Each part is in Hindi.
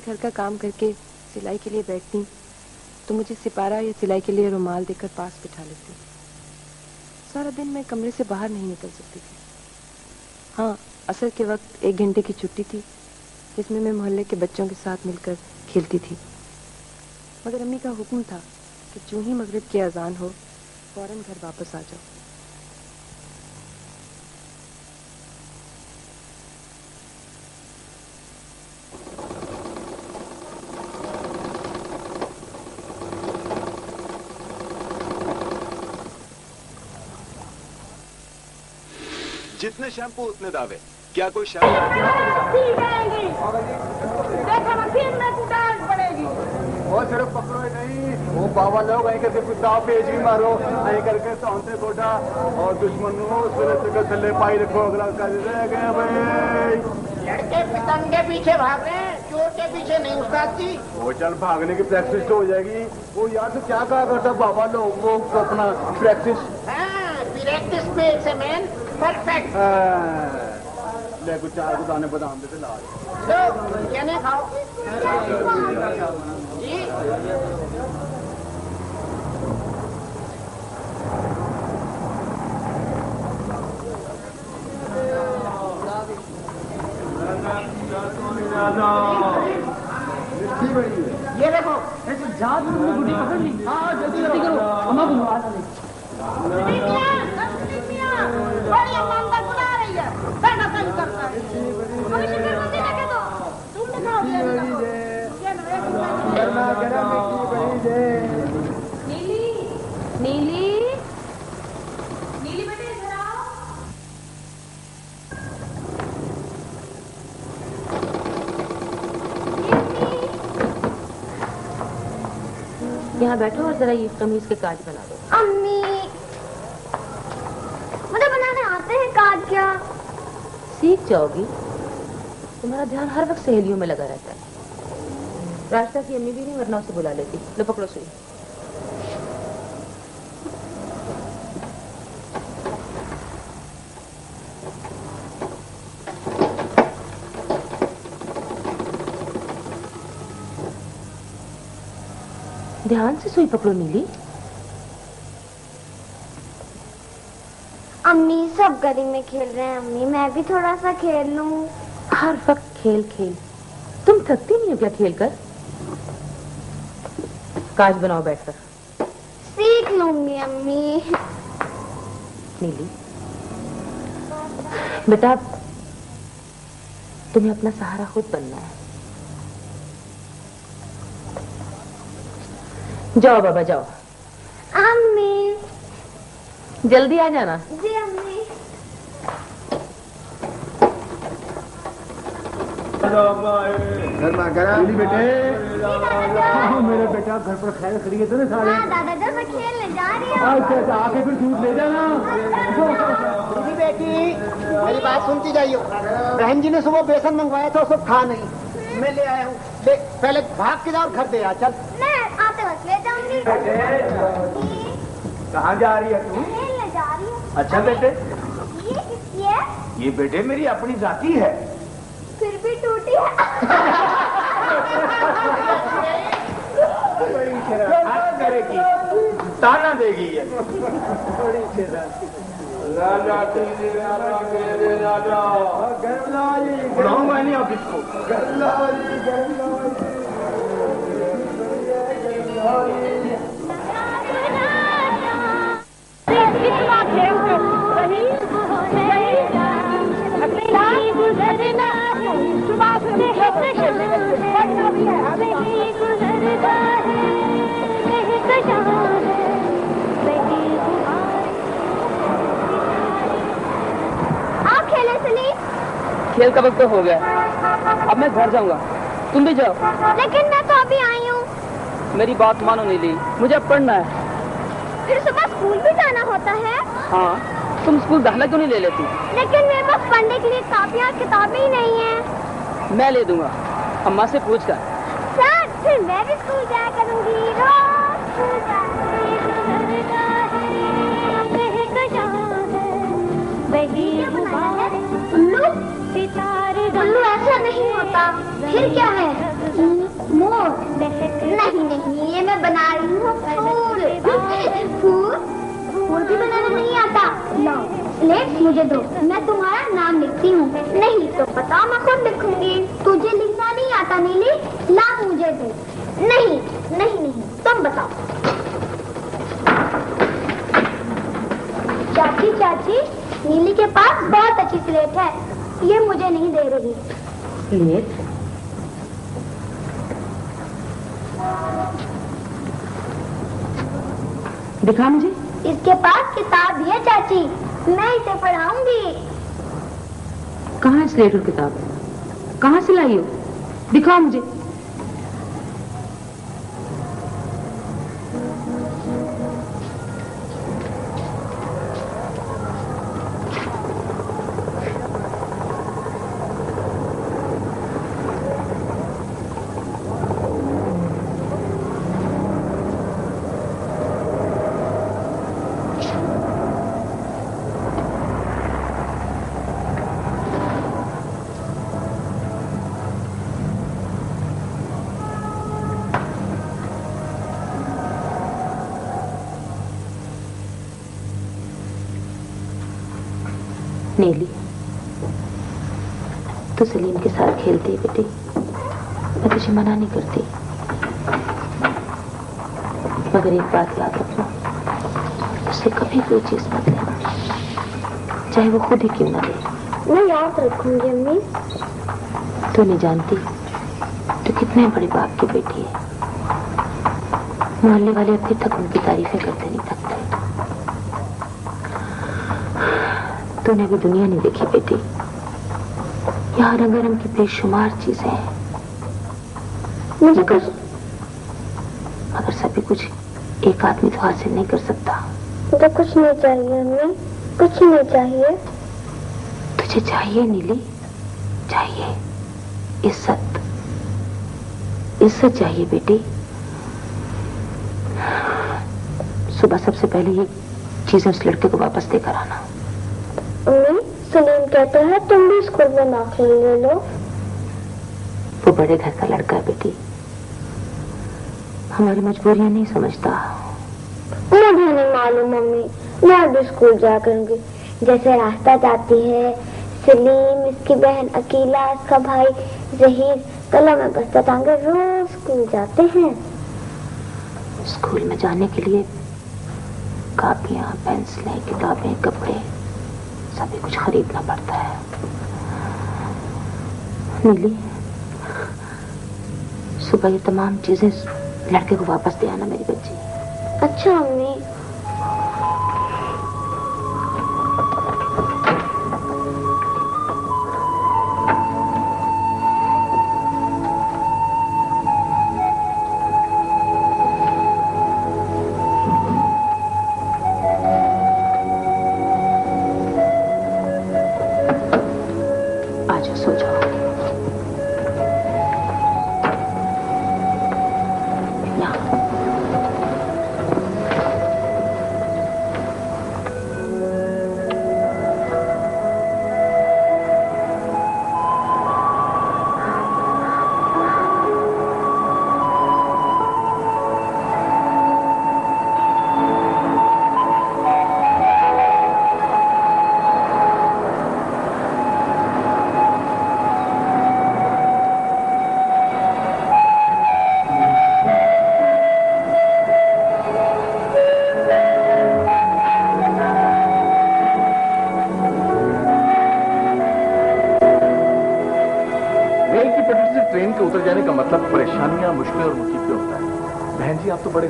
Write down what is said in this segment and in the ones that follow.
घर का काम करके सिलाई के लिए बैठती तो मुझे सिपारा या सिलाई के लिए रुमाल देकर पास बिठा लेती। सारा दिन मैं कमरे से बाहर नहीं निकल सकती थी। हाँ, असर के वक्त 1 घंटे की छुट्टी थी जिसमें मैं मोहल्ले के बच्चों के साथ मिलकर खेलती थी। मगर अम्मी का हुक्म था कि जो ही मगरिब की अजान हो फौरन घर वापस आ जाओ। जितने शैम्पू उतने दावे। क्या कोई शैम्पू वो सिर्फ पकड़ो ही नहीं, वो बाबा लोग ऐ करके कुत्ता पेज भी मारो, ऐ करके तौंते कोटा और दुश्मन को थल्ले पाई रखो। अगला कर गए भाई लड़के पतंग के पीछे भाग रहे हैं, चोर के पीछे नहीं उस्ताद जी। वो चल भागने की प्रैक्टिस तो हो जाएगी। वो यार तो क्या कहा करता बाबा लोग वो अपना प्रैक्टिस। हाँ, practice makes a man perfect. ले कुछ 4 को दाने बादाम देते ला लो क्या नहीं खाओ जी। ये देखो ऐसे जात में गुड्डी पकड़ ली। हाँ जल्दी जल्दी करो, अम्मा को बुला ले। बड़ी ईमानदार बुला रही है, बैठा सही करता है। अभी शिकर को देने के दो, तुमने खाओ दिया नीली नीली नीली बेटे इधर आओ। यहाँ बैठो और जरा ये कमीज के काज बना दो। अम्मी मुझे बनाने आते हैं काज क्या? सीख जाओगी। तुम्हारा ध्यान हर वक्त सहेलियों में लगा रहता है। रास्ता की अम्मी भी नहीं वरना उसे बुला लेती। लो पकड़ो सुई। ध्यान से सुई पकड़ो नीली। अम्मी सब गली में खेल रहे हैं, अम्मी मैं भी थोड़ा सा खेल लूं। हर वक्त खेल खेल, तुम थकती नहीं हो क्या खेल कर? काज बनाओ बैठकर। सीख लूंगी अम्मी। नीली बेटा, तुम्हें अपना सहारा खुद बनना है। जाओ बाबा जाओ। अम्मी जल्दी आ जाना। जी अम्मी। गरमा गरम बेटे। मेरे बेटा घर पर खैर खड़ी है तो ना सारे। हाँ दादा मैं खेलने जा रही हूँ। अच्छा आके फिर दूध ले जाना। दीदी बेटी मेरी बात सुनती जाइयो। बहन जी ने सुबह बेसन मंगवाया था, उसको खा नहीं, मैं ले आया हूँ। ले पहले भाग के जाओ घर दे आ। चल मैं आते वक्त ले जाऊंगी। कहाँ जा रही है तू? खेलने जा रही हूँ। अच्छा बेटे, ये किसकी है? ये बेटे मेरी अपनी जाती है। फिर भी टूटी है। करेगी, ताना देगी ये। राजा बुलाऊंगा नहीं ऑफिस को। आप खेले सुनी? खेल का वक्त तो हो गया, अब मैं घर जाऊंगा, तुम भी जाओ। लेकिन मैं तो अभी आई हूँ। मेरी बात मानो नीली, मुझे अब पढ़ना है। फिर सुबह स्कूल भी जाना होता है? हाँ, तुम स्कूल दाखिला क्यों नहीं ले लेती? लेकिन मेरे पास पढ़ने के लिए कापियाँ किताबें ही नहीं है। मैं ले दूंगा, अम्मा से पूछ कर। सर फिर मैं भी स्कूल जाया करूंगी, रोज स्कूल उल्लू ऐसा नहीं होता। फिर क्या है? मोर। नहीं नहीं, ये मैं बना रही हूँ फूल। फूल? फूल भी बनाना नहीं आता? लो स्लेट मुझे दो, मैं तुम्हारा नाम लिखती हूँ। नहीं तो बताओ, मैं खुद लिखूंगी। तुझे लिखना नहीं आता नीली? ला मुझे दे। नहीं नहीं नहीं, तुम बताओ। चाची चाची, नीली के पास बहुत अच्छी स्लेट है, ये मुझे नहीं दे रही। स्लेट? दिखा मुझे। इसके पास किताब भी है चाची, मैं इसे पढ़ाऊंगी। कहाँ है स्लेट और किताब? कहाँ से लाई हो? दिखाओ मुझे। नीली, तो सलीम के साथ खेलती है बेटी, मैं तुझे मना नहीं करती, मगर एक बात याद रखना, उससे कभी कोई चीज मत लेना, चाहे वो खुद ही क्यों ना दे। मैं याद रखूंगी अम्मी। तू नहीं जानती तो कितने बड़े बाप की बेटी है, मोहल्ले वाले अभी तक उनकी तारीफें करते नहीं थकते। तूने भी दुनिया नहीं देखी बेटी, यहाँ रंगारंग की बेशुमार चीजें हैं, मुझे कुछ मगर सभी कुछ एक आदमी तो हासिल नहीं कर सकता। मुझे कुछ नहीं चाहिए अम्मी, कुछ नहीं चाहिए। तुझे चाहिए नीली, चाहिए इज्जत, इज्जत चाहिए बेटी। सुबह सबसे पहले ये चीजें उस लड़के को वापस देकर आना। अम्मी, सलीम कहता है तुम भी स्कूल में दाखिल ले लो। वो बड़े घर का लड़का है बेटी, हमारी मजबूरियां नहीं समझता। मुझे नहीं मालूम मम्मी, मैं भी स्कूल जा करूंगी। जैसे रास्ता जाती है, सलीम, इसकी बहन अकीला, इसका भाई जहीर, कला में बस्ता टांगे रोज स्कूल जाते हैं। स्कूल में जाने के लिए कापियां, पेंसिलें, किताबें, कपड़े सभी कुछ खरीदना पड़ता है। नीली, सुबह ये तमाम चीजें लड़के को वापस दे आना मेरी बच्ची। अच्छा अम्मी।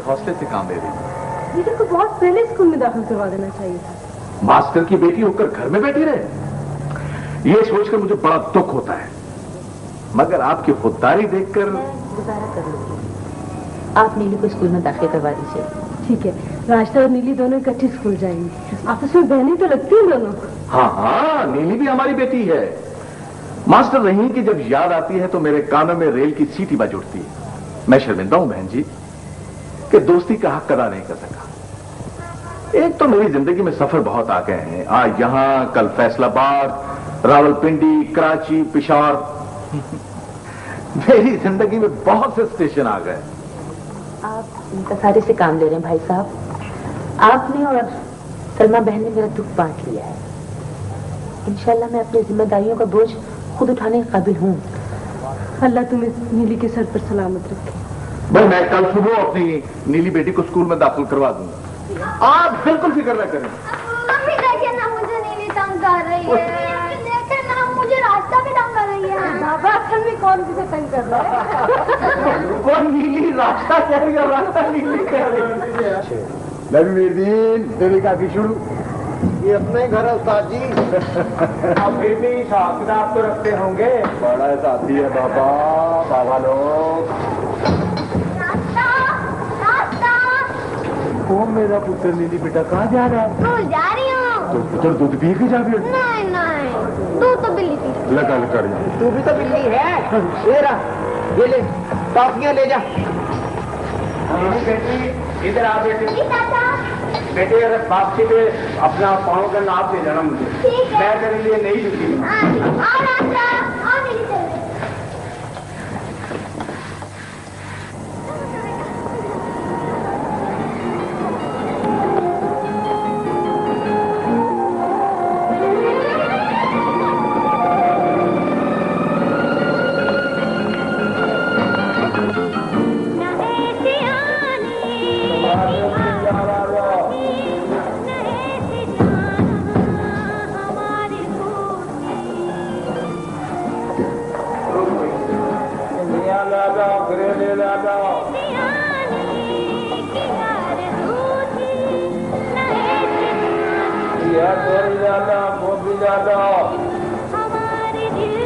हौसले से काम ले रही। दीदी को बहुत पहले स्कूल में दाखिल करवा देना चाहिए था। मास्टर की बेटी होकर घर में बैठी रहे, ये सोचकर मुझे बड़ा दुख होता है, मगर आपकी खुददारी देखकर गुजारा कर लूंगी। आप नीली को स्कूल में दाखिल करवा दीजिए। ठीक है, रास्ता और नीली दोनों इकट्ठे स्कूल जाएंगी। आपस में बहनें तो लगती हैं दोनों। हाँ हाँ, नीली भी हमारी बेटी है। मास्टर रहीम की जब याद आती है तो मेरे कानों में रेल की सीटी बज उठती है। मैं शर्मिंदा हूं बहन जी कि दोस्ती का हक अदा नहीं कर सका। एक तो मेरी जिंदगी में सफर बहुत आ गए हैं, आज यहां, कल फैसलाबाद, रावलपिंडी, कराची, पिशावर। मेरी जिंदगी में बहुत से स्टेशन आ गए। आप इंतसारी से काम ले रहे हैं भाई साहब। आपने और सलमा बहन ने मेरा दुख बांट लिया है। इंशाल्लाह मैं अपनी जिम्मेदारियों का बोझ खुद उठाने के काबिल हूँ। अल्लाह तुम्हें नीली के सर पर सलामत रखे। भाई मैं कल सुबह अपनी नीली बेटी को स्कूल में दाखिल करवा दूंगा, आप बिल्कुल फिक्र न करें। मम्मी देखिए ना, मुझे नीली तंग कर रही है। देखिए ना, मुझे रास्ता भी तंग कर रही है। बाबा असल में कौन किसे तंग कर रहा है? कौन नीली रास्ता कह रही है, रास्ता नीली कह रही है। नबी दीन तेरी काफी शुरू, ये अपने घर है उस्ताद जी। अब फिर भी हिसाब किताब तो रखते होंगे। बड़ा साथी है बाबा, बाबा लोग। रास्ता रास्ता। ओ मेरा पुत्र नीली बेटा कहाँ जा रहा है? स्कूल जा रही हूँ। तो पुत्र दूध पी के जा फिर। नहीं नहीं, तू तो बिल्ली थी। लगा कर तू भी तो बिल्ली है। ये रहा, ये ले टॉफियां ले जा। बेटी इधर आ बेटी। जी चाचा। बेटे अगर वापसी पे अपना पाँव का नाप ले जाना मुझे। ठीक है। मैं तेरे लिए नहीं झुकी। आओ रास्ता, आओ नीली चल।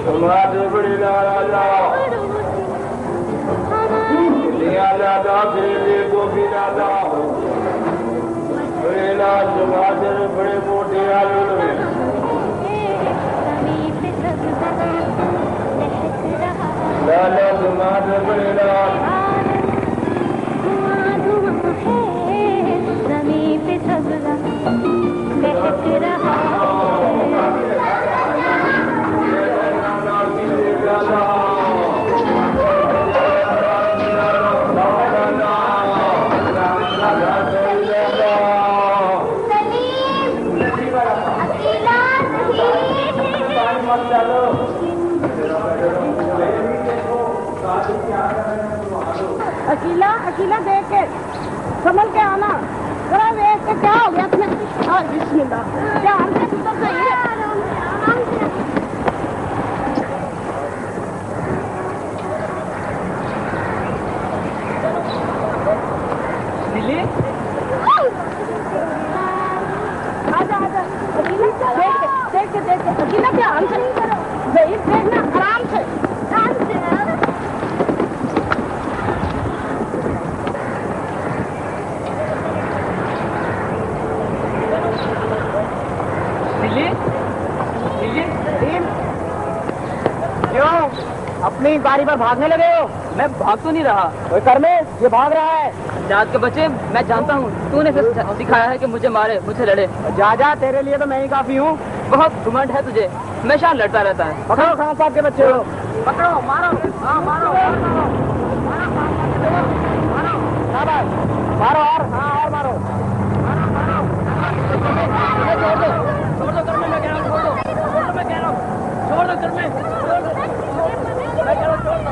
तुम्हारे बड़ी लाला गोभी दादा बड़े मोटे आलू लाला तुम्हारे बड़े लाल जमीन पे सब्जा बहक रहा अकेला अकेला देख के संभल के आना। जरा देख के क्या हो गया तुम्हें? बिस्मिल्लाह, क्या हमसे सुधर सही है? आजा आजा अकेला देख के अकेला ध्यान से ज़ईफ़ देखना, आराम से अपनी बारी पर भागने लगे हो? मैं भाग तो नहीं रहा। कोई कर में ये भाग रहा है। जात के बच्चे मैं जानता हूँ, तूने सिखाया है कि मुझे मारे, मुझे लड़े। जा जा, तेरे लिए तो मैं ही काफी हूँ। बहुत घमंड है तुझे, हमेशा लड़ता रहता है। पकड़ो खान साहब के बच्चे हो, पकड़ो, मारो, हाँ मारो, मारो और हाँ और मारो। छोड़ दो कर में, मैं कह रहा हूँ, छोड़ दो, मैं कह रहा हूँ, छोड़ दो कर में, मैं कह रहा हूँ, छोड़ दो।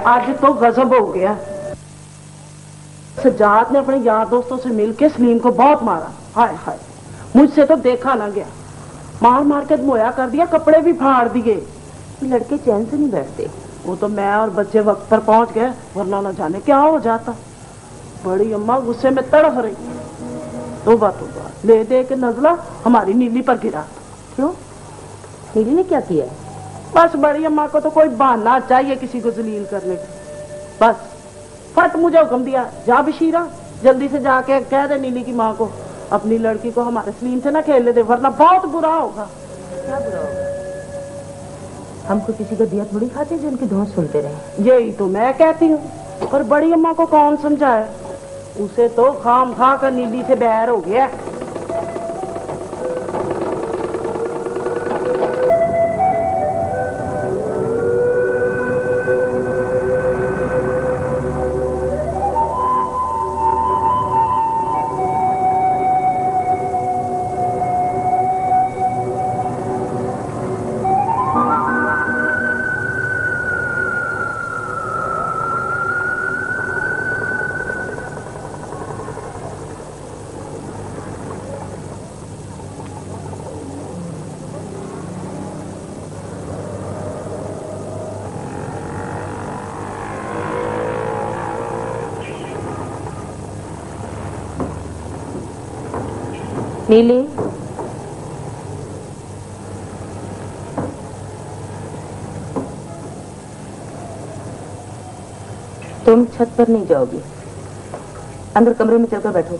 आज तो गजब हो गया। सज्जाद ने अपने यार दोस्तों से मिलकर सलीम को बहुत मारा। हाय हाय, मुझसे तो देखा ना गया। मार मार के धोया कर दिया, कपड़े भी फाड़ दिए। लड़के चैन से नहीं बैठते। वो तो मैं और बच्चे वक्त पर पहुंच गए, वरना न जाने क्या हो जाता। बड़ी अम्मा गुस्से में तड़फ रही। तोबा तोबा, ले दे के नजला हमारी नीली पर गिरा। क्यों? नीली ने क्या किया? बस बड़ी अम्मा को तो कोई बहाना चाहिए किसी को जलील करने का। बस फट मुझे हुक्म दिया, जा बशीरा जल्दी से जाके कह दे नीली की माँ को अपनी लड़की को हमारे सलीम से ना खेलने दे, वरना बहुत बुरा होगा। क्या बुरा होगा? हमको किसी का दिया थोड़ी खाते जो उनकी धौंस सुनते रहे। यही तो मैं कहती हूँ, पर बड़ी अम्मा को कौन समझाए? उसे तो खाम खा कर नीली से बैर हो गया। नीली, तुम छत पर नहीं जाओगी, अंदर कमरे में चलकर बैठो।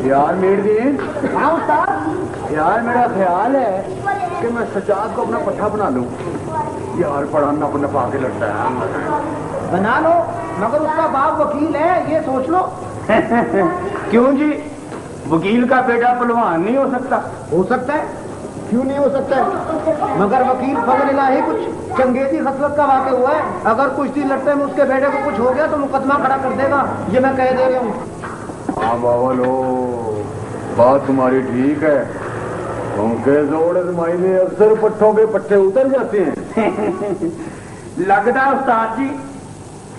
यार मीरदीन, यार मेरा ख्याल है कि मैं सजाद को अपना पट्टा बना लूं। यार बड़ा नफा के लगता है। बना लो, मगर उसका बाप वकील है, ये सोच लो। क्यों जी, वकील का बेटा पहलवान नहीं हो सकता? हो सकता है, क्यों नहीं हो सकता है? मगर वकील फजल ही कुछ चंगेजी खसलत का वाक़या हुआ है। अगर कुश्ती लड़ते में उसके बेटे को कुछ हो गया तो मुकदमा खड़ा कर देगा, ये मैं कह दे रहा हूँ। हाँ बाबा लो, बात तुम्हारी ठीक है। उनके जोड़ मायने अक्सर पट्टों के पट्टे उतर जाते हैं। लगता उस्ताद जी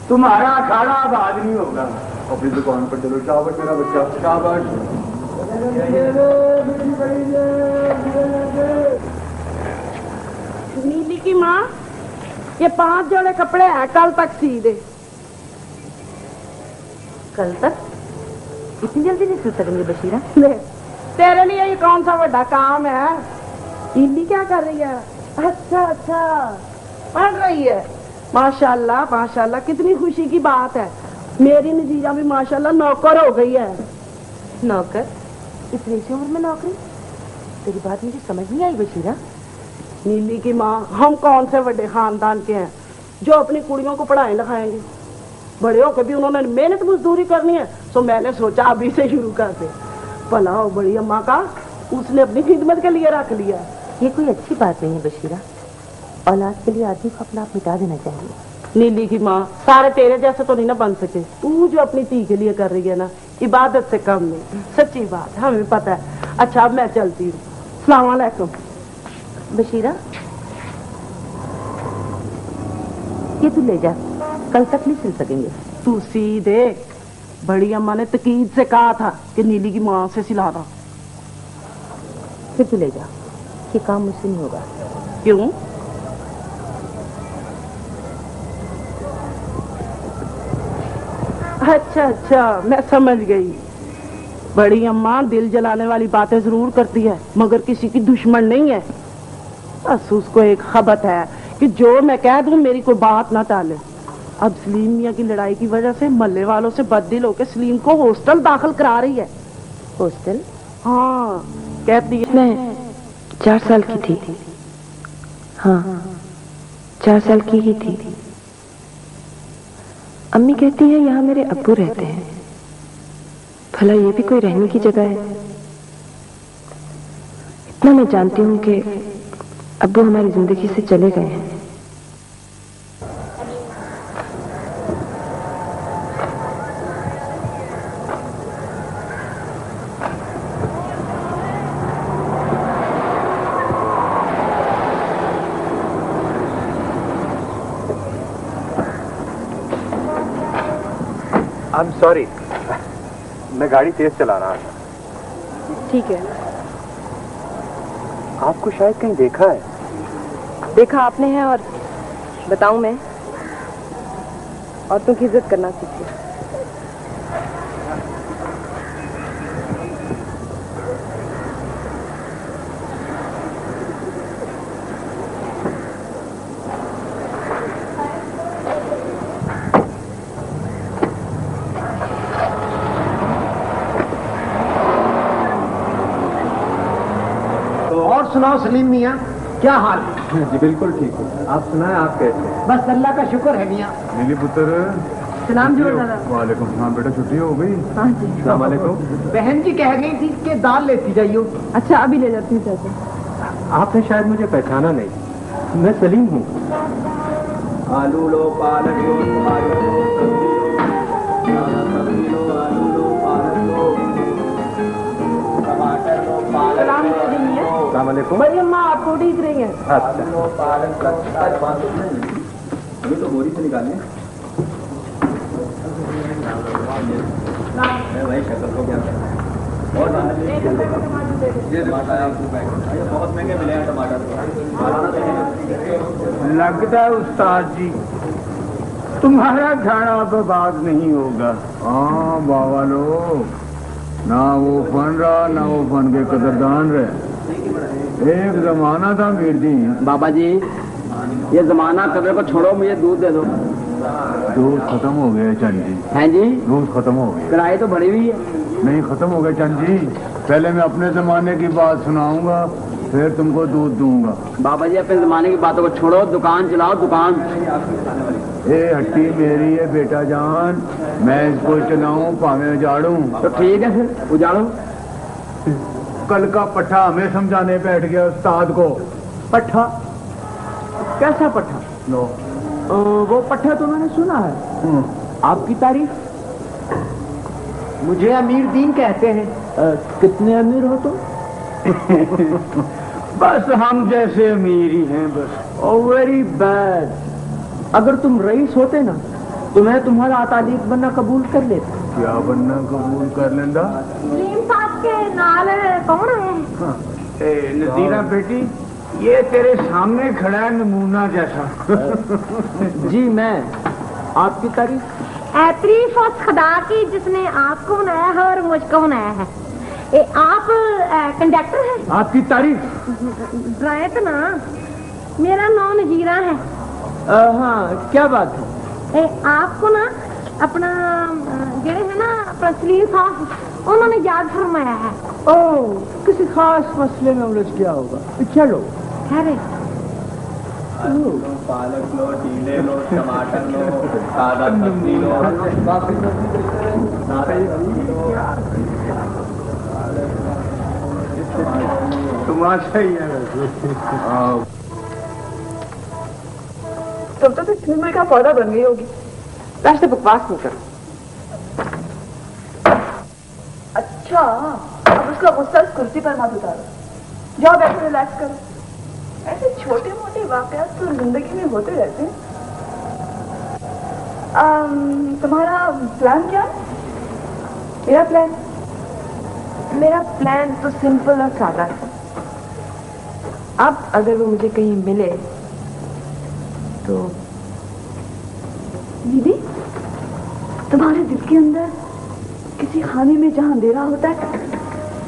तुम्हारा अखाड़ा आबाद नहीं होगा। अपनी दुकान पर चलो, शाबाश मेरा बच्चा, शाबाश। नीली की माँ, ये 5 जोड़े कपड़े हैं, कल तक सी दे। कल तक? इतनी जल्दी नहीं सिल सकेंगे बशीरा? तेरे लिए ये कौन सा बड़ा काम है? नीली क्या कर रही है? अच्छा अच्छा, पढ़ रही है। माशाल्लाह माशाल्लाह, कितनी खुशी की बात है। मेरी नजीजा भी माशाल्लाह नौकर हो गई है। नौकर? इस रेशे उम्र में नौकरी? तेरी बात मुझे समझ नहीं आई बशीरा। नीली की माँ, हम कौन से बड़े खानदान के हैं जो अपनी कुड़ियों को पढ़ाए लिखाएंगे? बड़े होकर भी उन्होंने मेहनत मजदूरी करनी है, तो मैंने सोचा अभी से शुरू कर दे। भला हो बड़ी अम्मा का, उसने अपनी खिदमत के लिए रख लिया। ये कोई अच्छी बात नहीं है बशीरा। औलाद के लिए आदमी को अपना आप मिटा देना चाहिए। नीली की माँ, सारे तेरे जैसे तो नहीं ना बन सके। तू जो अपनी धी के लिए कर रही है ना, इबादत से कम नहीं। सच्ची बात, हमें पता है। अच्छा, अब मैं चलती हूँ। अस्सलाम वालेकुम। बशीरा, ये तू ले जा, कल तक नहीं सिल सकेंगे। तू सी दे। बड़ी अम्मा ने तकीद से कहा था कि नीली की माँ से सिलाना। फिर तू ले जा, ये काम मुझसे नहीं होगा। क्यों? अच्छा अच्छा, मैं समझ गई। बड़ी अम्मा दिल जलाने वाली बातें जरूर करती है, मगर किसी की दुश्मन नहीं है। बस उसको एक खबत है कि जो मैं कह दूं मेरी कोई बात ना टाले। अब सलीम मियाँ की लड़ाई की वजह से मोहल्ले वालों से बददिल होकर सलीम को हॉस्टल दाखिल करा रही है। हॉस्टल? हाँ, कहती है। मैं 4 साल की थी। हाँ, 4 साल की ही थी। अम्मी कहती हैं यहाँ मेरे अब्बू रहते हैं। भला ये भी कोई रहने की जगह है? इतना मैं जानती हूँ कि अब्बू हमारी जिंदगी से चले गए हैं। आई एम सॉरी, मैं गाड़ी तेज चला रहा था। ठीक है। आपको शायद कहीं देखा है। देखा आपने है, और बताऊं मैं? औरतों की इज्जत करना सीखिए। और सुनाओ सलीम मियाँ, क्या हाल है? जी बिल्कुल ठीक है। आप सुनाएं, आप कैसे? बस अल्लाह का शुक्र है मियाँ। नीली पुत्र, सलाम जोर दादा। वालेकुम सलाम। बेटा छुट्टी हो गई? हाँ जी। अस्सलाम वालेकुम। बहन जी कह गई थी कि दाल लेती जाइयो। अच्छा, अभी ले जाती हूँ चाचा। आपने शायद मुझे पहचाना नहीं, मैं सलीम हूँ। आलू लो, पालक लो, आलू लो, सब्जी लो, आलू लो, पालक लो, टमाटर लो, पालक लो। अस्सलाम वालेकुम। बड़ी अम्मा आपको ठीक रही है? अच्छा, पालक अभी तो बोरी से निकालें। भाई शक्ल को क्या करना है? और ये बहुत महंगे मिले हैं टमाटर। लगता है उस्ताद जी तुम्हारा खाना बर्बाद नहीं होगा। हाँ बाबा लोग, ना वो फन रहा ना वो फन के कदरदान रहे। एक जमाना था मीरदी। बाबा जी, ये जमाना कदर को छोड़ो, मुझे दूध दे दो। दूध खत्म हो गया चंद जी। हैं जी? दूध खत्म हो गया। किराए तो भरी हुई है। नहीं खत्म हो गया चंद जी। पहले मैं अपने जमाने की बात सुनाऊंगा, फिर तुमको दूध दूंगा। बाबा जी, अपने जमाने की बातों को छोड़ो, दुकान चलाओ दुकान। ये हट्टी मेरी है बेटा जान, मैं इसको चलाऊं पावे उजाड़ू। तो ठीक है, फिर उजाड़ो। कल का पट्ठा हमें समझाने बैठ गया उस्ताद को। पट्ठा? कैसा पट्ठा? लो वो पट्ठा तो मैंने सुना है। आपकी तारीफ? मुझे अमीर दीन कहते हैं। कितने अमीर हो तुम? बस हम जैसे अमीर ही हैं बस। ओ वेरी बैड। अगर तुम रईस होते ना तो मैं तुम्हारा अतालीक बनना कबूल कर लेता। क्या बनना कबूल कर लेंदा? सलीम साहब के नाल कौन है? नजीरा बेटी, ये तेरे सामने खड़ा है नमूना जैसा। जी मैं। आपकी तारीफ? तारीफ उस खुदा की जिसने आपको बनाया है और मुझको बनाया है। आप कंडक्टर हैं? आपकी तारीफ? ड्राइवर तो ना, मेरा नाम नजीरा है। हाँ, क्या बात है? आपको ना अपना जेड़े है ना अपना सलीम साहब, उन्होंने याद फरमाया है। ओह, किसी खास मसले में उलझ गया होगा। चलो खैर, पालक लो, टीले लो, टमाटर लो, सादा सब्जी लो। तुम्हारा ही है। तुम तो फिल्म का पौधा बन गई होगी। वैसे बकवास नहीं करो। अच्छा, अब उसका गुस्सा उस कुर्सी पर मत उतारो, जाओ बैठो रिलैक्स करो। ऐसे छोटे मोटे वाकयात तो जिंदगी में होते रहते हैं। तुम्हारा प्लान क्या है? मेरा प्लान तो सिंपल और सादा है। अब अगर वो मुझे कहीं मिले तो दीदी, तुम्हारे दिल के अंदर किसी खाने में जहां अंधेरा होता है,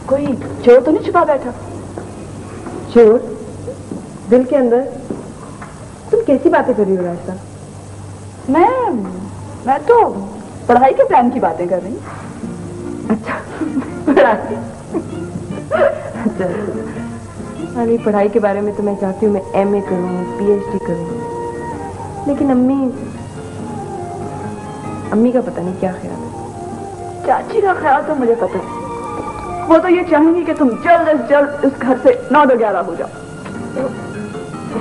कोई चोर तो नहीं छुपा बैठा? चोर दिल के अंदर? तुम कैसी बातें कर रही हो रास्ता? मैं तो पढ़ाई के प्लान की बातें कर रही हूँ। अच्छा, पढ़ाई। अच्छा, अरे पढ़ाई के बारे में तो मैं चाहती हूँ मैं एमए करूँ, पीएचडी करूँ, लेकिन अम्मी का पता नहीं क्या ख्याल है। चाची का ख्याल तो मुझे पता है, वो तो ये चाहेंगी कि तुम जल्द से जल्द इस घर से 9-11 हो जाओ।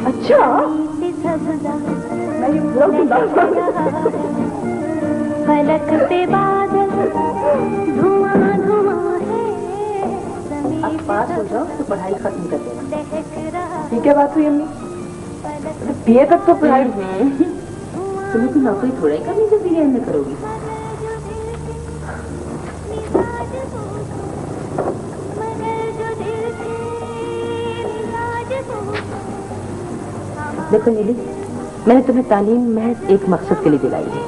अच्छा, मैं ये फलक पे बादल धुआं धुआं है। अब पास हो जाओ तो पढ़ाई खत्म कर देना। ठीक है, बात हुई अम्मी? बीए तक तो पढ़ाई। तुम्हें तो नौकरी थोड़ा ही करनी जल्दी में करोगी। देखो नीली, मैंने तुम्हें तालीम महज एक मकसद के लिए दिलाई है,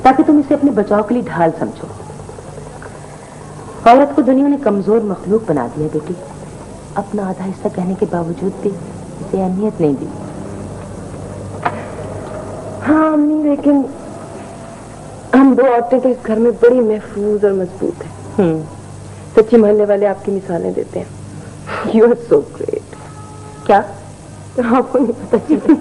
ताकि तुम इसे अपने बचाव के लिए ढाल समझो। औरत को दुनिया ने कमजोर मखलूक बना दिया बेटी। अपना आधा हिस्सा कहने के बावजूद भी इसे अहमियत नहीं दी। हाँ अम्मी, लेकिन हम दो औरतें तो इस घर में बड़ी महफूज और मजबूत हैं। सच्ची मोहल्ले वाले आपकी मिसालें देते हैं। You are so great. क्या आपको नहीं पता चला?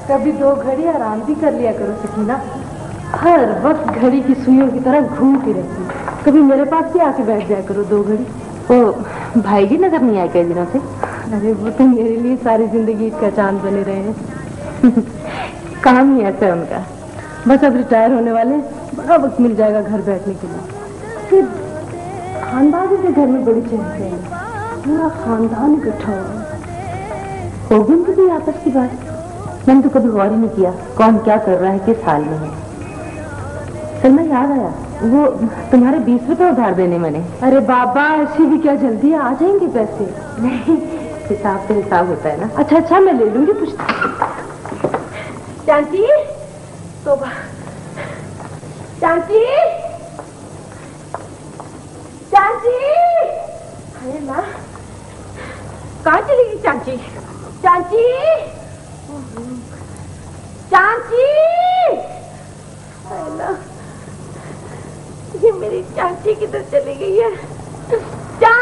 कभी दो घड़ी आराम भी कर लिया करो सकीना। हर वक्त घड़ी की सुइयों की तरह घूमती रहती। कभी मेरे पास भी आके बैठ जाया करो 2 घड़ी। वो भाई जी नजर नहीं आए कई दिनों से? अरे वो तो मेरे लिए सारी जिंदगी का चांद बने रहे हैं। काम ही ऐसा है उनका। बस अब रिटायर होने वाले, बड़ा वक्त मिल जाएगा घर बैठने के लिए। फिर खानदान के घर में बड़ी चहलते हैं, पूरा खानदान इकट्ठा होगा। होगी उनकी भी आपस की बात? मैंने तो कभी गौर ही नहीं किया कौन क्या कर रहा है, किस हाल में है। सलमा याद आया, वो तुम्हारे 20 रुपए उधार देने मैंने। अरे बाबा, ऐसी भी क्या जल्दी आ जाएंगे पैसे? नहीं, हिसाब से हिसाब होता है ना। अच्छा अच्छा, मैं ले लूंगी। पूछती चाची, तोबा, चाची, चाची, अरे माँ, कहाँ चली गई चाची? चाची, चाची, अल्लाह, ये मेरी चाची किधर चली गई है? चाची!